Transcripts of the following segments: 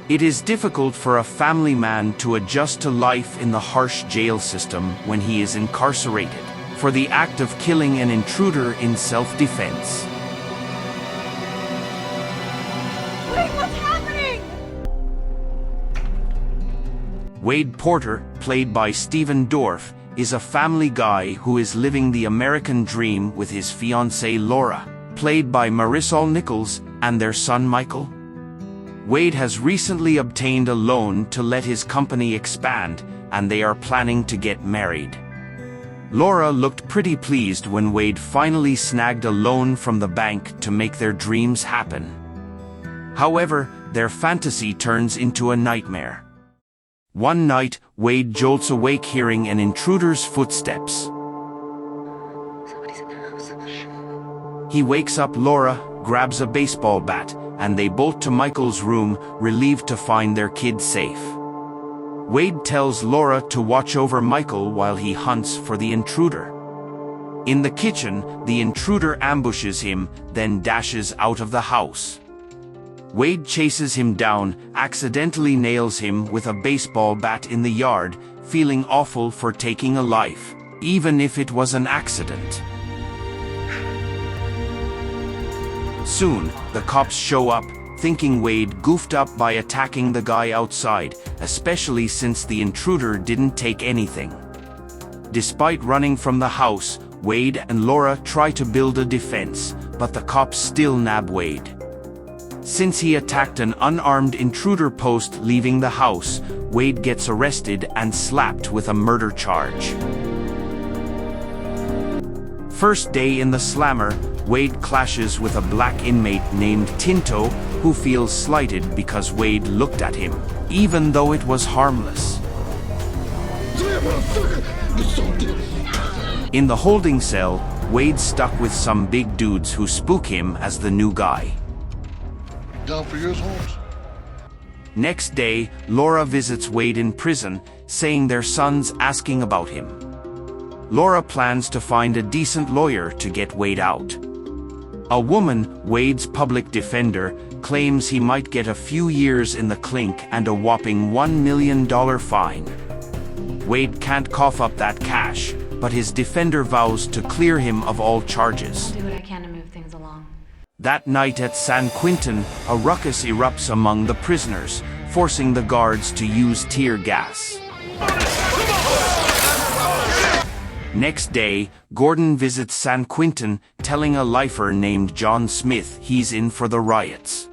It is difficult for a family man to adjust to life in the harsh jail system when he is incarcerated for the act of killing an intruder in self-defense. Wait, what's happening? Wade Porter, played by Stephen Dorff, is a family guy who is living the American dream with his fiancée Laura, played by Marisol Nichols, and their son Michael. Wade has recently obtained a loan to let his company expand, and they are planning to get married. Laura looked pretty pleased when Wade finally snagged a loan from the bank to make their dreams happen. However, their fantasy turns into a nightmare. One night, Wade jolts awake hearing an intruder's footsteps. Somebody's in the house. He wakes up Laura, grabs a baseball bat, and they bolt to Michael's room, relieved to find their kid safe. Wade tells Laura to watch over Michael while he hunts for the intruder. In the kitchen, the intruder ambushes him, then dashes out of the house. Wade chases him down, accidentally nails him with a baseball bat in the yard, feeling awful for taking a life, even if it was an accident. Soon, the cops show up, thinking Wade goofed up by attacking the guy outside, especially since the intruder didn't take anything. Despite running from the house, Wade and Laura try to build a defense, but the cops still nab Wade. Since he attacked an unarmed intruder post leaving the house, Wade gets arrested and slapped with a murder charge. First day in the slammer, Wade clashes with a black inmate named Tinto, who feels slighted because Wade looked at him, even though it was harmless. In the holding cell, Wade's stuck with some big dudes who spook him as the new guy. Down for yours, Holmes? Next day, Laura visits Wade in prison, saying their son's asking about him. Laura plans to find a decent lawyer to get Wade out. A woman, Wade's public defender, claims he might get a few years in the clink and a whopping $1 million fine. Wade can't cough up that cash, but his defender vows to clear him of all charges. I'll do what I can to move things along. That night at San Quentin, a ruckus erupts among the prisoners, forcing the guards to use tear gas. Next day, Gordon visits San Quentin, telling a lifer named John Smith he's in for the riots.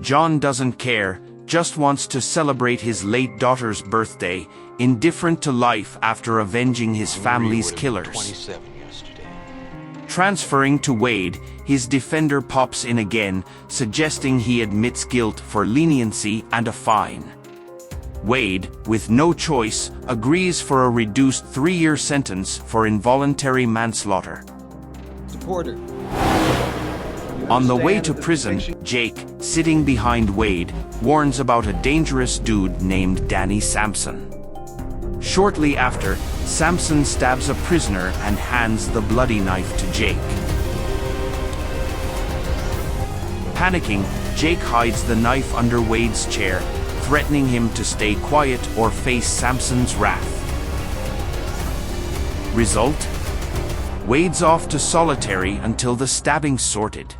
John doesn't care, just wants to celebrate his late daughter's birthday, indifferent to life after avenging his family's killers. Transferring to Wade, his defender pops in again, suggesting he admits guilt for leniency and a fine. Wade, with no choice, agrees for a reduced 3-year sentence for involuntary manslaughter. Supporter. On the way to prison, Jake, sitting behind Wade, warns about a dangerous dude named Danny Sampson. Shortly after, Sampson stabs a prisoner and hands the bloody knife to Jake. Panicking, Jake hides the knife under Wade's chair, threatening him to stay quiet or face Sampson's wrath. Result? Wade's off to solitary until the stabbing's sorted.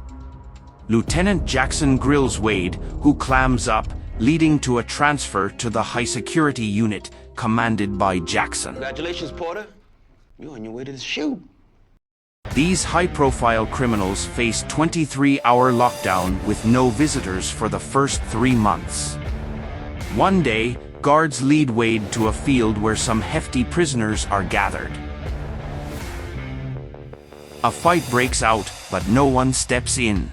Lieutenant Jackson grills Wade, who clams up, leading to a transfer to the high-security unit commanded by Jackson. Congratulations, Porter. You're on your way to the shoot. These high-profile criminals face 23-hour lockdown with no visitors for the first 3 months. One day, guards lead Wade to a field where some hefty prisoners are gathered. A fight breaks out, but no one steps in.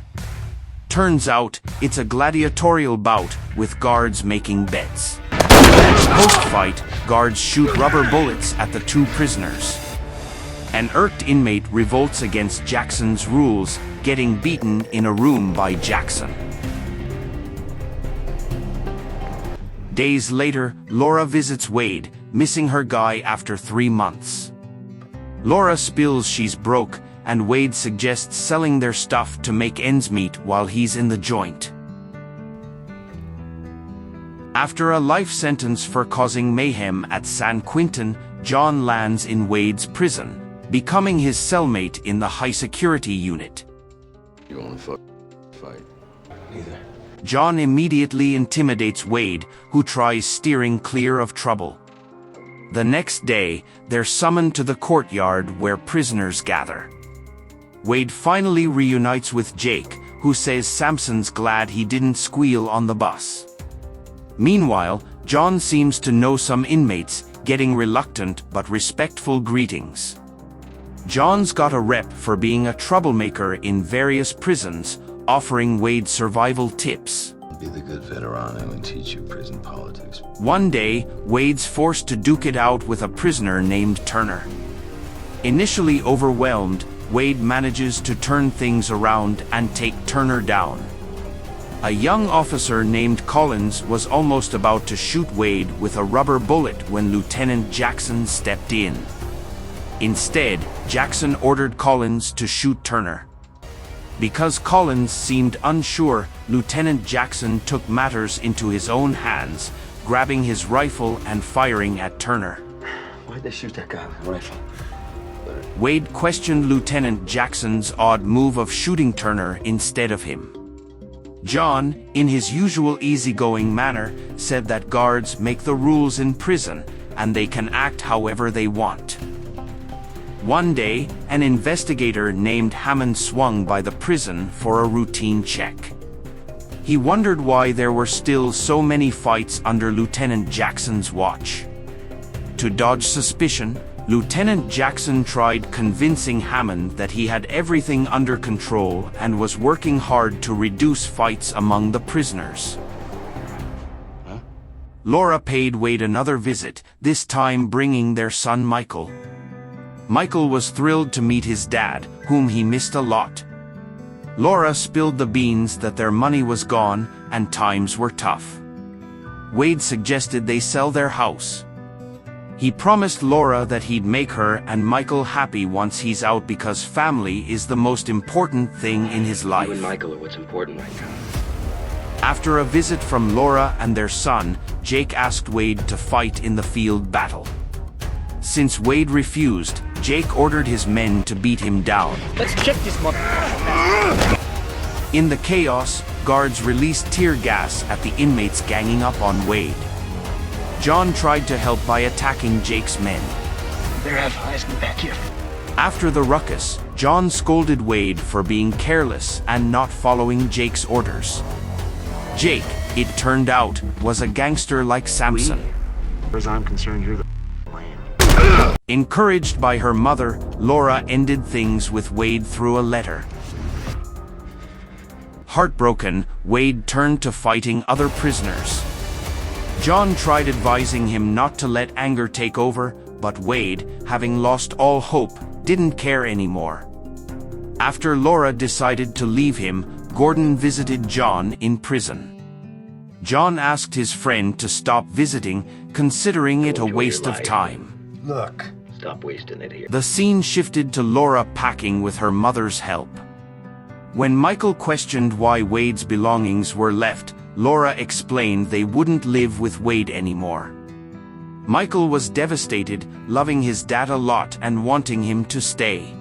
Turns out, it's a gladiatorial bout, with guards making bets. Post-fight, guards shoot rubber bullets at the 2 prisoners. An irked inmate revolts against Jackson's rules, getting beaten in a room by Jackson. Days later, Laura visits Wade, missing her guy after 3 months. Laura spills she's broke, and Wade suggests selling their stuff to make ends meet while he's in the joint. After a life sentence for causing mayhem at San Quentin, John lands in Wade's prison, becoming his cellmate in the high-security unit. You only fight. Neither. John immediately intimidates Wade, who tries steering clear of trouble. The next day, they're summoned to the courtyard where prisoners gather. Wade finally reunites with Jake, who says Samson's glad he didn't squeal on the bus. Meanwhile, John seems to know some inmates, getting reluctant but respectful greetings. John's got a rep for being a troublemaker in various prisons, offering Wade survival tips. Be the good veteran who can teach you prison politics. One day, Wade's forced to duke it out with a prisoner named Turner. Initially overwhelmed, Wade manages to turn things around and take Turner down. A young officer named Collins was almost about to shoot Wade with a rubber bullet when Lieutenant Jackson stepped in. Instead, Jackson ordered Collins to shoot Turner. Because Collins seemed unsure, Lieutenant Jackson took matters into his own hands, grabbing his rifle and firing at Turner. Why'd they shoot that guy with a rifle? Wade questioned Lieutenant Jackson's odd move of shooting Turner instead of him. John, in his usual easygoing manner, said that guards make the rules in prison, and they can act however they want. One day, an investigator named Hammond swung by the prison for a routine check. He wondered why there were still so many fights under Lieutenant Jackson's watch. To dodge suspicion, Lieutenant Jackson tried convincing Hammond that he had everything under control and was working hard to reduce fights among the prisoners. Laura paid Wade another visit, this time bringing their son Michael. Michael was thrilled to meet his dad, whom he missed a lot. Laura spilled the beans that their money was gone and times were tough. Wade suggested they sell their house. He promised Laura that he'd make her and Michael happy once he's out because family is the most important thing in his life. You and Michael are what's important right now. After a visit from Laura and their son, Jake asked Wade to fight in the field battle. Since Wade refused, Jake ordered his men to beat him down. Let's check this mother. In the chaos, guards released tear gas at the inmates ganging up on Wade. John tried to help by attacking Jake's men. They're advising me back here. After the ruckus, John scolded Wade for being careless and not following Jake's orders. Jake, it turned out, was a gangster like Samson. As far as I'm concerned, you're the man. Encouraged by her mother, Laura ended things with Wade through a letter. Heartbroken, Wade turned to fighting other prisoners. John tried advising him not to let anger take over, but Wade, having lost all hope, didn't care anymore. After Laura decided to leave him, Gordon visited John in prison. John asked his friend to stop visiting, considering it a waste of time. Look. Stop wasting it here. The scene shifted to Laura packing with her mother's help. When Michael questioned why Wade's belongings were left, Laura explained they wouldn't live with Wade anymore. Michael was devastated, loving his dad a lot and wanting him to stay.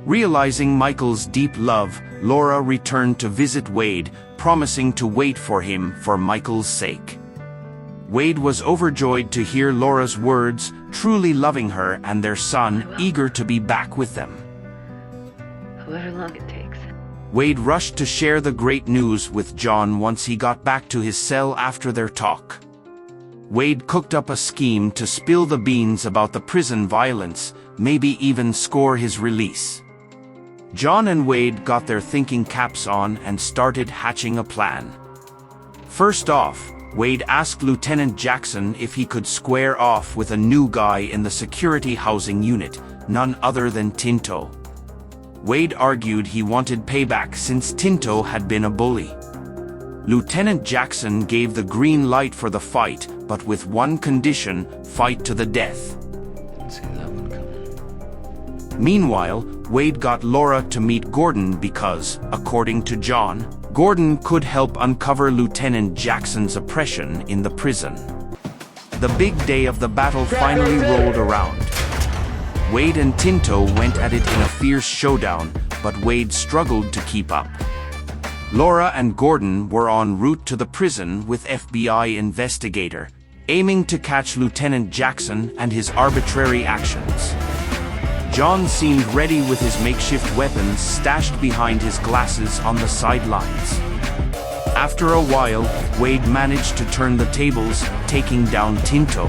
Realizing Michael's deep love, Laura returned to visit Wade, promising to wait for him for Michael's sake. Wade was overjoyed to hear Laura's words, truly loving her and their son, eager to be back with them. However long it takes. Wade rushed to share the great news with John once he got back to his cell after their talk. Wade cooked up a scheme to spill the beans about the prison violence, maybe even score his release. John and Wade got their thinking caps on and started hatching a plan. First off, Wade asked Lieutenant Jackson if he could square off with a new guy in the security housing unit, none other than Tinto. Wade argued he wanted payback since Tinto had been a bully. Lieutenant Jackson gave the green light for the fight, but with one condition: fight to the death. Didn't see that one coming. Meanwhile, Wade got Laura to meet Gordon because, according to John, Gordon could help uncover Lieutenant Jackson's oppression in the prison. The big day of the battle finally rolled around. Wade and Tinto went at it in a fierce showdown, but Wade struggled to keep up. Laura and Gordon were en route to the prison with FBI investigator, aiming to catch Lieutenant Jackson and his arbitrary actions. John seemed ready with his makeshift weapons stashed behind his glasses on the sidelines. After a while, Wade managed to turn the tables, taking down Tinto.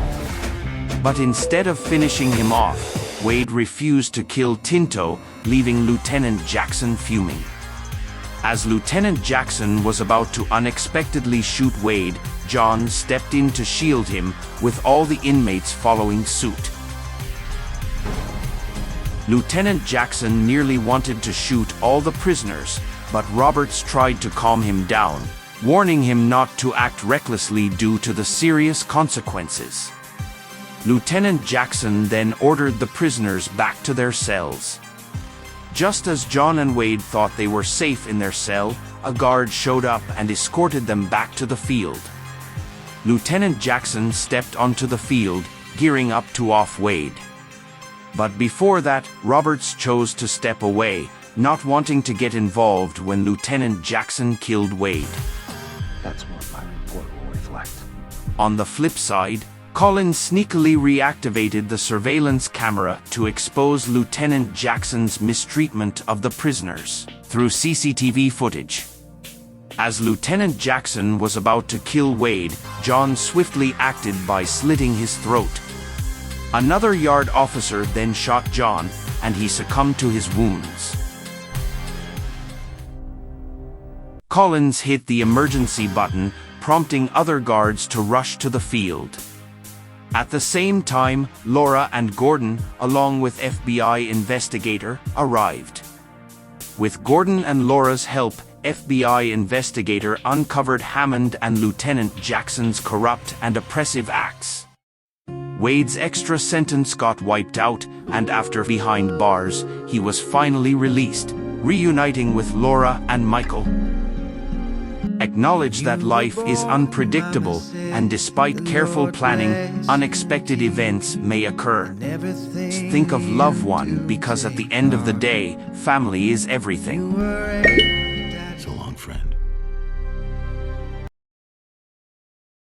But instead of finishing him off, Wade refused to kill Tinto, leaving Lieutenant Jackson fuming. As Lieutenant Jackson was about to unexpectedly shoot Wade, John stepped in to shield him, with all the inmates following suit. Lieutenant Jackson nearly wanted to shoot all the prisoners, but Roberts tried to calm him down, warning him not to act recklessly due to the serious consequences. Lieutenant Jackson then ordered the prisoners back to their cells. Just as John and Wade thought they were safe in their cell, a guard showed up and escorted them back to the field. Lieutenant Jackson stepped onto the field, gearing up to off Wade. But before that, Roberts chose to step away, not wanting to get involved when Lieutenant Jackson killed Wade. That's what my report will reflect. On the flip side, Collins sneakily reactivated the surveillance camera to expose Lieutenant Jackson's mistreatment of the prisoners through CCTV footage. As Lieutenant Jackson was about to kill Wade, John swiftly acted by slitting his throat. Another yard officer then shot John, and he succumbed to his wounds. Collins hit the emergency button, prompting other guards to rush to the field. At the same time, Laura and Gordon, along with FBI investigator, arrived. With Gordon and Laura's help, FBI investigator uncovered Hammond and Lieutenant Jackson's corrupt and oppressive acts. Wade's extra sentence got wiped out, and after behind bars, he was finally released, reuniting with Laura and Michael. Acknowledge that life is unpredictable, and despite careful planning, unexpected events may occur. Think of loved one, because at the end of the day, family is everything.